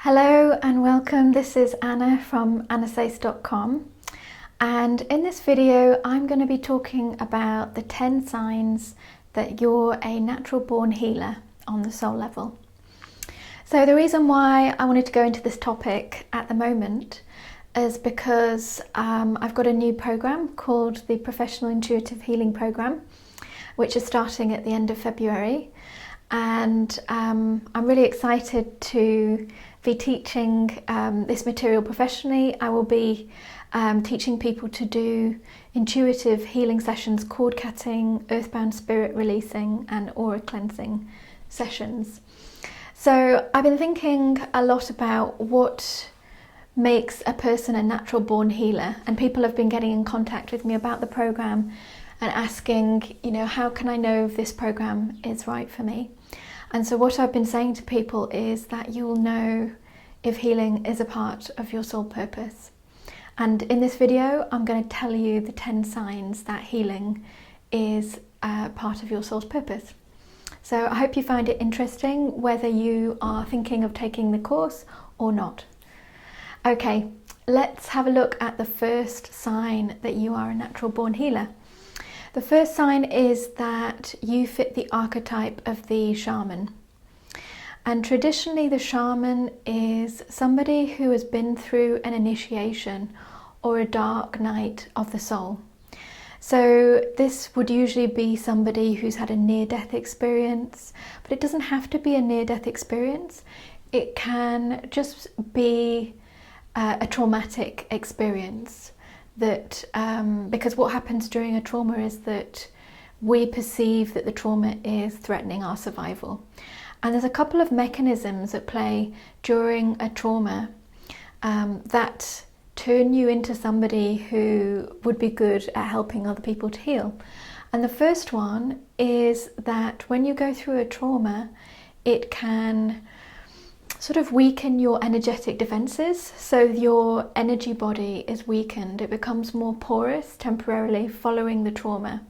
Hello and welcome. This is Anna from Sayce.com, and in this video I'm going to be talking about the 10 signs that you're a natural born healer on the soul level. So the reason why I wanted to go into this topic at the moment is because I've got a new program called the Professional Intuitive Healing Program, which is starting at the end of February, and I'm really excited to be teaching this material professionally. I will be teaching people to do intuitive healing sessions, cord cutting, earthbound spirit releasing and aura cleansing sessions. So I've been thinking a lot about what makes a person a natural born healer, and people have been getting in contact with me about the program and asking, how can I know if this program is right for me? And so what I've been saying to people is that you will know if healing is a part of your soul purpose. And in this video, I'm going to tell you the 10 signs that healing is part of your soul's purpose. So I hope you find it interesting, whether you are thinking of taking the course or not. Okay, let's have a look at the first sign that you are a natural born healer. The first sign is that you fit the archetype of the shaman. And traditionally the shaman is somebody who has been through an initiation or a dark night of the soul. So this would usually be somebody who's had a near-death experience, but it doesn't have to be a near-death experience. It can just be a traumatic experience. That because what happens during a trauma is that we perceive that the trauma is threatening our survival, and there's a couple of mechanisms at play during a trauma that turn you into somebody who would be good at helping other people to heal. And the first one is that when you go through a trauma, it can sort of weaken your energetic defenses. So your energy body is weakened. It becomes more porous temporarily following the trauma.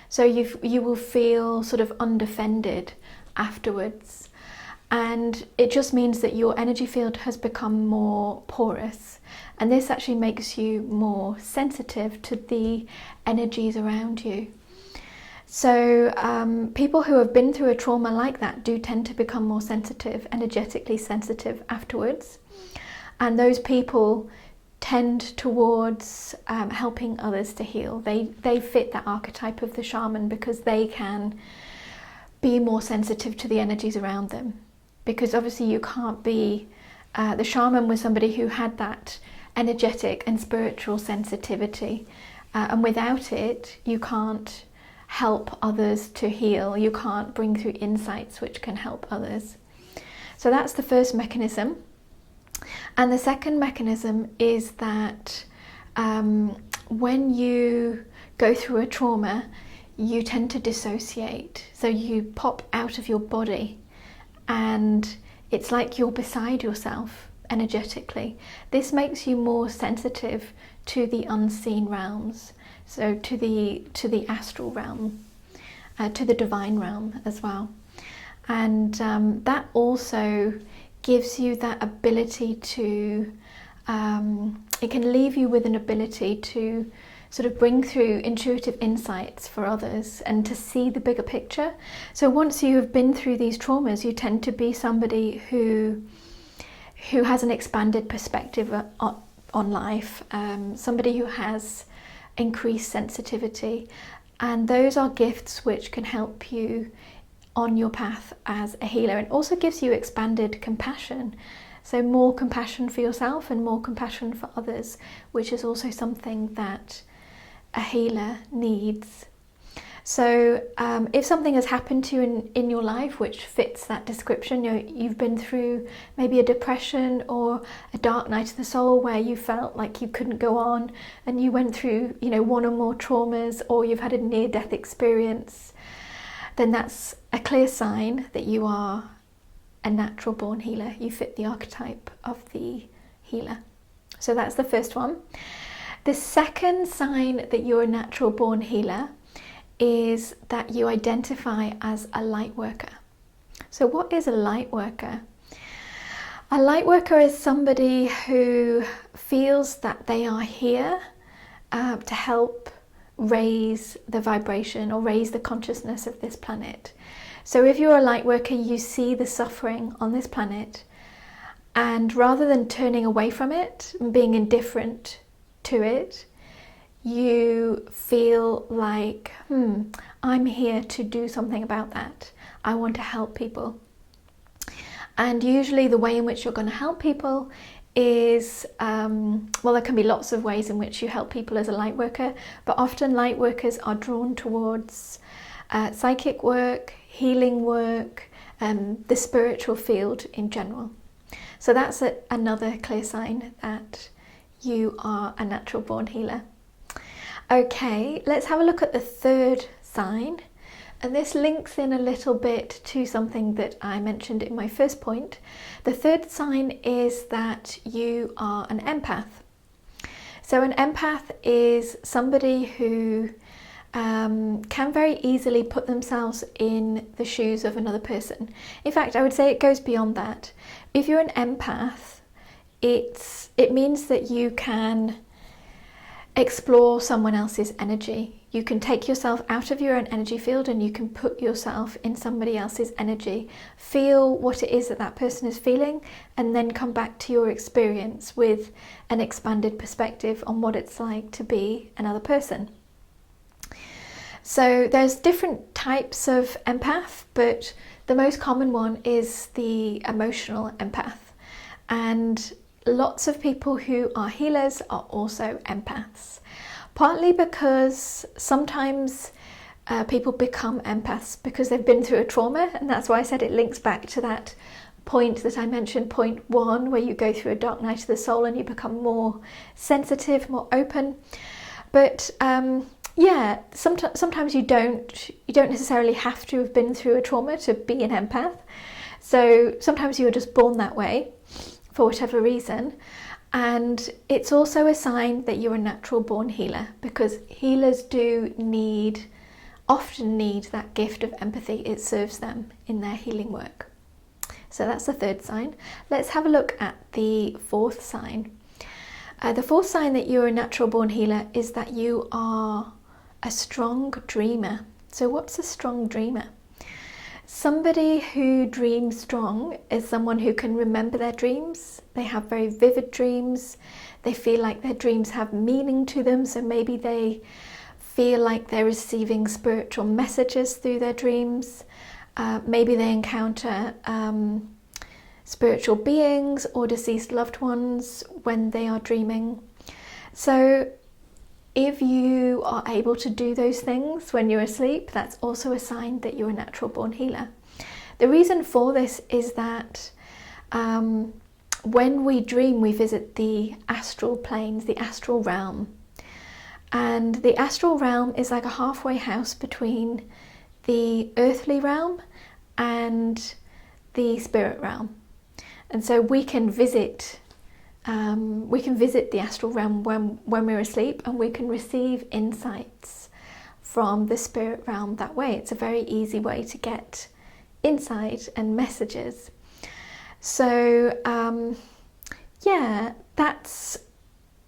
So you will feel sort of undefended afterwards. And it just means that your energy field has become more porous. And this actually makes you more sensitive to the energies around you. So people who have been through a trauma like that do tend to become more sensitive, energetically sensitive afterwards. And those people tend towards helping others to heal. They fit that archetype of the shaman because they can be more sensitive to the energies around them. Because obviously you can't be, the shaman was somebody who had that energetic and spiritual sensitivity. And without it, you can't help others to heal. You can't bring through insights which can help others. So that's the first mechanism. And the second mechanism is that when you go through a trauma, you tend to dissociate. So you pop out of your body and it's like you're beside yourself energetically. This makes you more sensitive to the unseen realms. So to the astral realm, to the divine realm as well. And that also gives you that ability to, it can leave you with an ability to sort of bring through intuitive insights for others and to see the bigger picture. So once you have been through these traumas, you tend to be somebody who has an expanded perspective on life, somebody who has increased sensitivity, and those are gifts which can help you on your path as a healer. It also gives you expanded compassion, so more compassion for yourself and more compassion for others, which is also something that a healer needs. So if something has happened to you in your life which fits that description, you've been through maybe a depression or a dark night of the soul where you felt like you couldn't go on, and you went through one or more traumas, or you've had a near-death experience, then that's a clear sign that you are a natural born healer. You fit the archetype of the healer. So that's the first one. The second sign that you're a natural born healer is that you identify as a light worker. So what is a light worker? A light worker is somebody who feels that they are here to help raise the vibration or raise the consciousness of this planet. So if you're a light worker, you see the suffering on this planet, and rather than turning away from it and being indifferent to it, you feel like, I'm here to do something about that. I want to help people. And usually the way in which you're going to help people is, well, there can be lots of ways in which you help people as a light worker, but often light workers are drawn towards psychic work, healing work, the spiritual field in general. So that's another clear sign that you are a natural born healer. Okay, let's have a look at the third sign. And this links in a little bit to something that I mentioned in my first point. The third sign is that you are an empath. So an empath is somebody who can very easily put themselves in the shoes of another person. In fact, I would say it goes beyond that. If you're an empath, it means that you can explore someone else's energy. You can take yourself out of your own energy field and you can put yourself in somebody else's energy, feel what it is that that person is feeling, and then come back to your experience with an expanded perspective on what it's like to be another person. So there's different types of empath, but the most common one is the emotional empath. And lots of people who are healers are also empaths, partly because sometimes people become empaths because they've been through a trauma, and that's why I said it links back to that point that I mentioned, point 1, where you go through a dark night of the soul and you become more sensitive, more open. But yeah, sometimes you don't necessarily have to have been through a trauma to be an empath. So sometimes you're just born that way for whatever reason. And it's also a sign that you're a natural born healer, because healers often need that gift of empathy. It serves them in their healing work. So that's the third sign. Let's have a look at the fourth sign. The fourth sign that you're a natural born healer is that you are a strong dreamer. So what's a strong dreamer? Somebody who dreams strong is someone who can remember their dreams. They have very vivid dreams. They feel like their dreams have meaning to them. So maybe they feel like they're receiving spiritual messages through their dreams. Maybe they encounter spiritual beings or deceased loved ones when they are dreaming. So if you are able to do those things when you're asleep, that's also a sign that you're a natural born healer. The reason for this is that when we dream, we visit the astral planes, the astral realm. And the astral realm is like a halfway house between the earthly realm and the spirit realm. And so we can visit the astral realm when we're asleep, and we can receive insights from the spirit realm that way. It's a very easy way to get insight and messages. So yeah, that's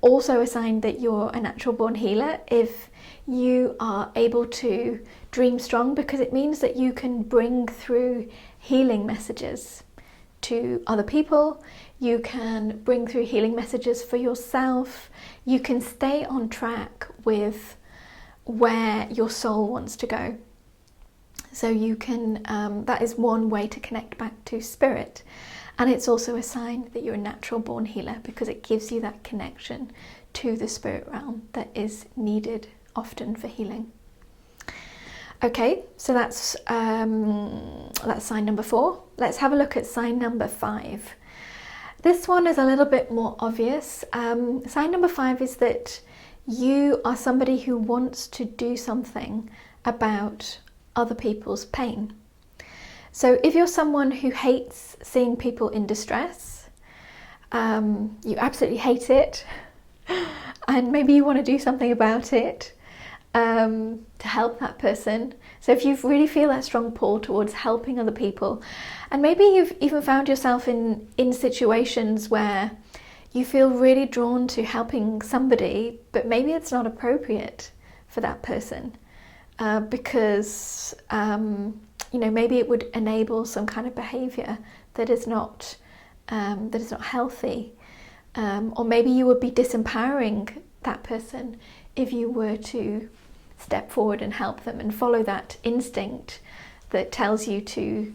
also a sign that you're a natural born healer if you are able to dream strong, because it means that you can bring through healing messages to other people. You can bring through healing messages for yourself. You can stay on track with where your soul wants to go. So you can, that is one way to connect back to spirit. And it's also a sign that you're a natural born healer, because it gives you that connection to the spirit realm that is needed often for healing. Okay, so that's sign number 4. Let's have a look at sign number 5. This one is a little bit more obvious. Sign number 5 is that you are somebody who wants to do something about other people's pain. So if you're someone who hates seeing people in distress, you absolutely hate it, and maybe you want to do something about it to help that person, So if you really feel that strong pull towards helping other people, and maybe you've even found yourself in situations where you feel really drawn to helping somebody, but maybe it's not appropriate for that person, because maybe it would enable some kind of behaviour that is not healthy, or maybe you would be disempowering that person if you were to step forward and help them and follow that instinct that tells you to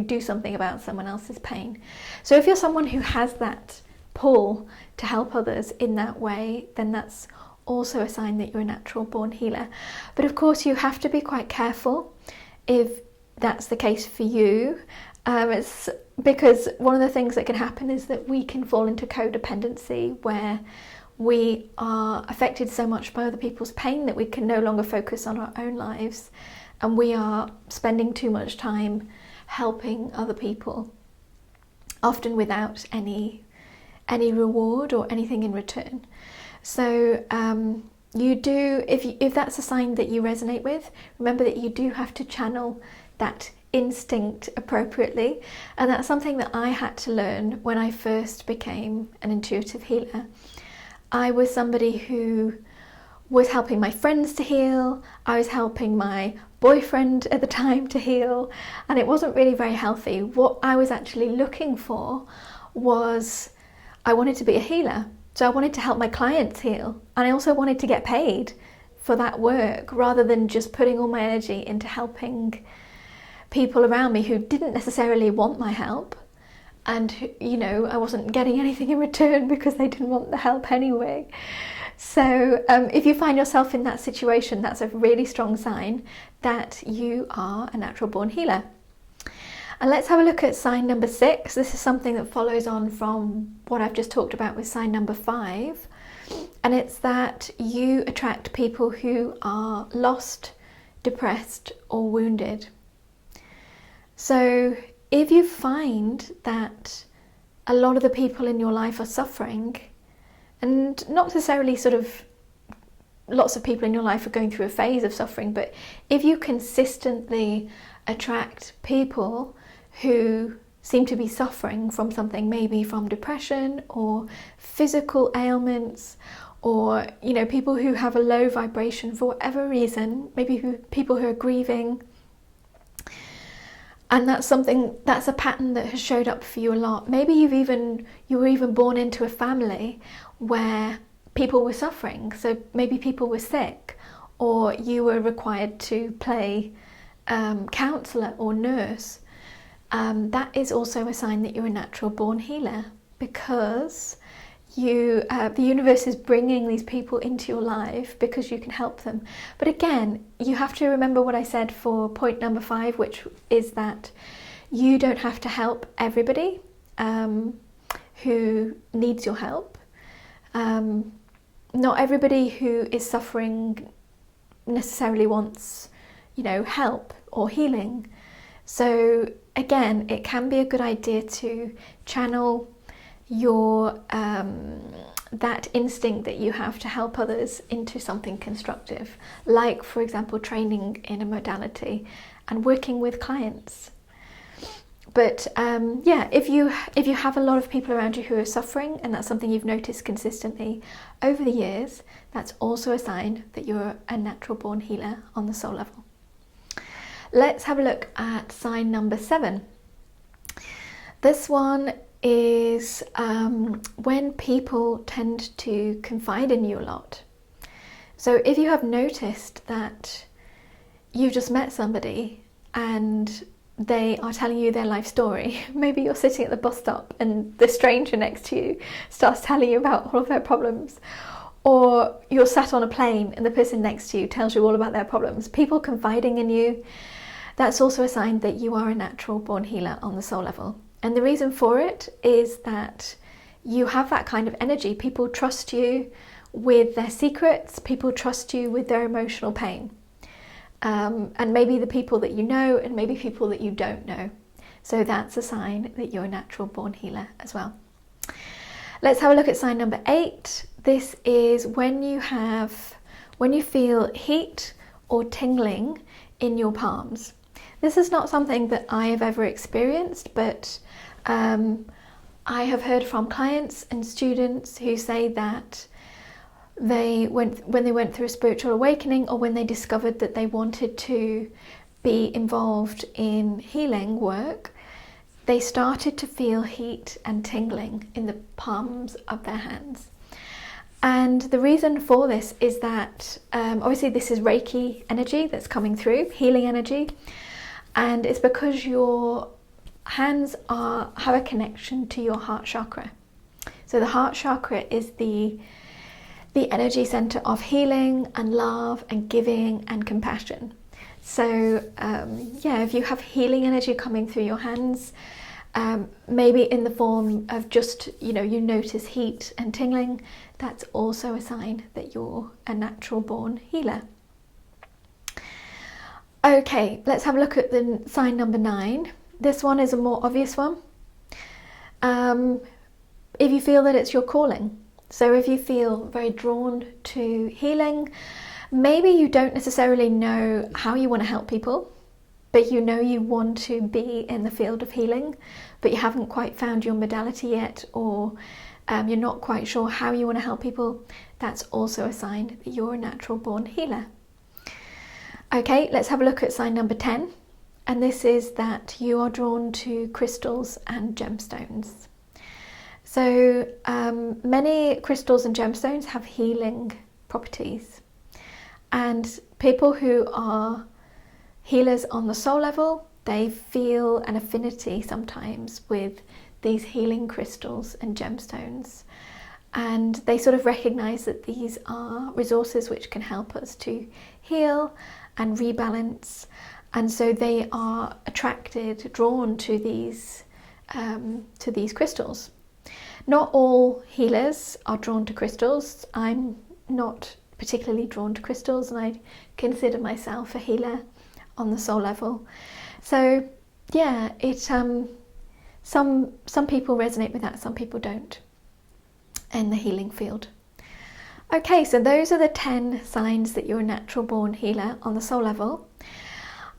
do something about someone else's pain. So if you're someone who has that pull to help others in that way, then that's also a sign that you're a natural born healer. But of course you have to be quite careful if that's the case for you. It's because one of the things that can happen is that we can fall into codependency, where we are affected so much by other people's pain that we can no longer focus on our own lives, and we are spending too much time helping other people, often without any reward or anything in return. So if that's a sign that you resonate with, remember that you do have to channel that instinct appropriately, and that's something that I had to learn when I first became an intuitive healer. I was somebody who was helping my friends to heal. I was helping my boyfriend at the time to heal, and it wasn't really very healthy. What I was actually looking for was, I wanted to be a healer. So I wanted to help my clients heal, and I also wanted to get paid for that work, rather than just putting all my energy into helping people around me who didn't necessarily want my help. And, I wasn't getting anything in return because they didn't want the help anyway. So if you find yourself in that situation, that's a really strong sign that you are a natural born healer. And let's have a look at sign number 6. This is something that follows on from what I've just talked about with sign number 5. And it's that you attract people who are lost, depressed, or wounded. So if you find that a lot of the people in your life are suffering, and not necessarily lots of people in your life are going through a phase of suffering, but if you consistently attract people who seem to be suffering from something, maybe from depression or physical ailments, or people who have a low vibration for whatever reason, maybe people who are grieving, and that's a pattern that has showed up for you a lot. Maybe you were even born into a family where people were suffering, so maybe people were sick, or you were required to play counsellor or nurse. That is also a sign that you're a natural born healer, because the universe is bringing these people into your life because you can help them. But again, you have to remember what I said for point number 5, which is that you don't have to help everybody who needs your help. Not everybody who is suffering necessarily wants, help or healing. So again, it can be a good idea to channel your that instinct that you have to help others into something constructive, like, for example, training in a modality and working with clients. But if you have a lot of people around you who are suffering, and that's something you've noticed consistently over the years, that's also a sign that you're a natural born healer on the soul level. Let's have a look at sign number 7. This one is when people tend to confide in you a lot. So if you have noticed that you've just met somebody and they are telling you their life story, maybe you're sitting at the bus stop and the stranger next to you starts telling you about all of their problems, or you're sat on a plane and the person next to you tells you all about their problems, people confiding in you, that's also a sign that you are a natural born healer on the soul level. And the reason for it is that you have that kind of energy. People trust you with their secrets, people trust you with their emotional pain. And maybe the people that you know, and maybe people that you don't know. So that's a sign that you're a natural born healer as well. Let's have a look at sign number 8. This is when you feel heat or tingling in your palms. This is not something that I have ever experienced, but I have heard from clients and students who say that when they went through a spiritual awakening, or when they discovered that they wanted to be involved in healing work, they started to feel heat and tingling in the palms of their hands. And the reason for this is that obviously this is Reiki energy that's coming through, healing energy, and it's because your hands have a connection to your heart chakra. So the heart chakra is the energy center of healing and love and giving and compassion. So if you have healing energy coming through your hands, maybe in the form of just, you notice heat and tingling, that's also a sign that you're a natural born healer. Okay, let's have a look at the sign number 9. This one is a more obvious one. If you feel that it's your calling, so if you feel very drawn to healing, maybe you don't necessarily know how you want to help people, but you know you want to be in the field of healing, but you haven't quite found your modality yet, or you're not quite sure how you want to help people, that's also a sign that you're a natural born healer. Okay, let's have a look at sign number 10. And this is that you are drawn to crystals and gemstones. So many crystals and gemstones have healing properties. And people who are healers on the soul level, they feel an affinity sometimes with these healing crystals and gemstones. And they sort of recognize that these are resources which can help us to heal and rebalance. And so they are drawn to these crystals. Not all healers are drawn to crystals. I'm not particularly drawn to crystals, and I consider myself a healer on the soul level. So yeah, some people resonate with that, some people don't in the healing field. Okay, so those are the 10 signs that you're a natural born healer on the soul level.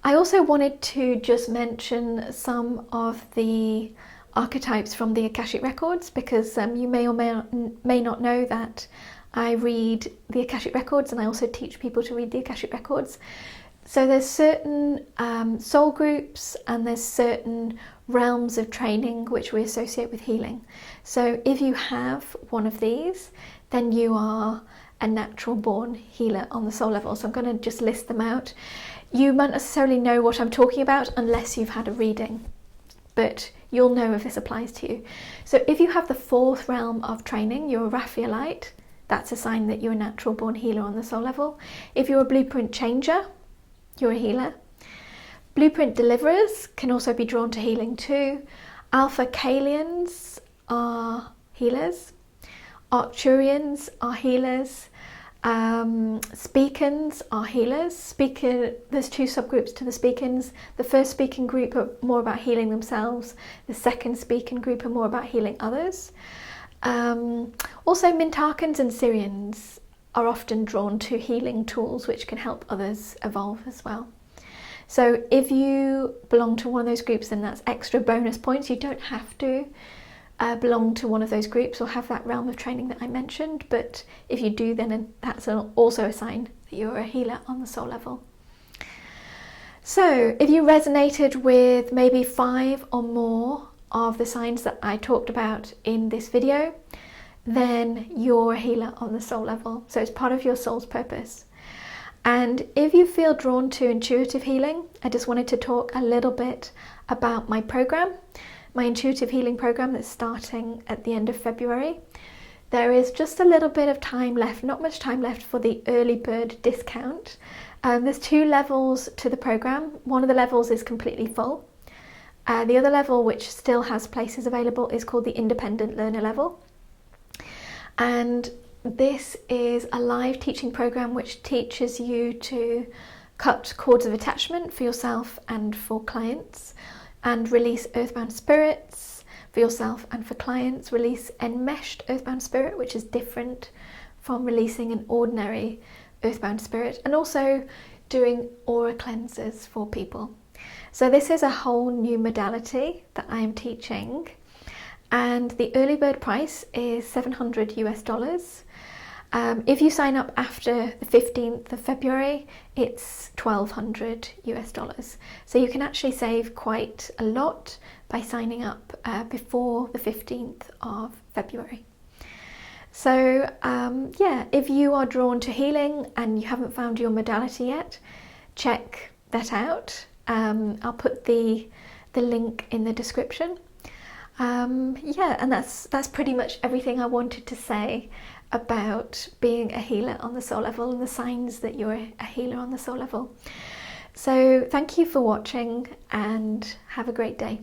I also wanted to just mention some of the archetypes from the Akashic Records, because you may or may not know that I read the Akashic Records, and I also teach people to read the Akashic Records. So there's certain soul groups and there's certain realms of training which we associate with healing. So if you have one of these, then you are a natural born healer on the soul level. So I'm going to just list them out. You won't necessarily know what I'm talking about unless you've had a reading, but you'll know if this applies to you. So if you have the 4th realm of training, you're a Raphaelite, that's a sign that you're a natural born healer on the soul level. If you're a blueprint changer, you're a healer. Blueprint deliverers can also be drawn to healing too. Alpha Kalians are healers. Arcturians are healers. Speakins are healers. There's 2 subgroups to the Speakins. The first speaking group are more about healing themselves. The second speaking group are more about healing others. Also, Mintakans and Syrians are often drawn to healing tools which can help others evolve as well. So if you belong to one of those groups, then that's extra bonus points. You don't have to belong to one of those groups or have that realm of training that I mentioned, but if you do, then that's also a sign that you're a healer on the soul level. So if you resonated with maybe 5 or more of the signs that I talked about in this video, then you're a healer on the soul level. So it's part of your soul's purpose. And if you feel drawn to intuitive healing, I just wanted to talk a little bit about my program, my intuitive healing program that's starting at the end of February. There is just a little bit of time left, not much time left for the early bird discount. There's 2 levels to the program. One of the levels is completely full. The other level, which still has places available, is called the independent learner level. And this is a live teaching program which teaches you to cut cords of attachment for yourself and for clients, and release earthbound spirits for yourself and for clients, release enmeshed earthbound spirit, which is different from releasing an ordinary earthbound spirit, and also doing aura cleansers for people. So this is a whole new modality that I am teaching, and the early bird price is $700 US. If you sign up after the 15th of February, it's $1,200 US. So you can actually save quite a lot by signing up before the 15th of February. So yeah, if you are drawn to healing and you haven't found your modality yet, check that out. I'll put the link in the description. Yeah, and that's pretty much everything I wanted to say about being a healer on the soul level and the signs that you're a healer on the soul level. So thank you for watching and have a great day.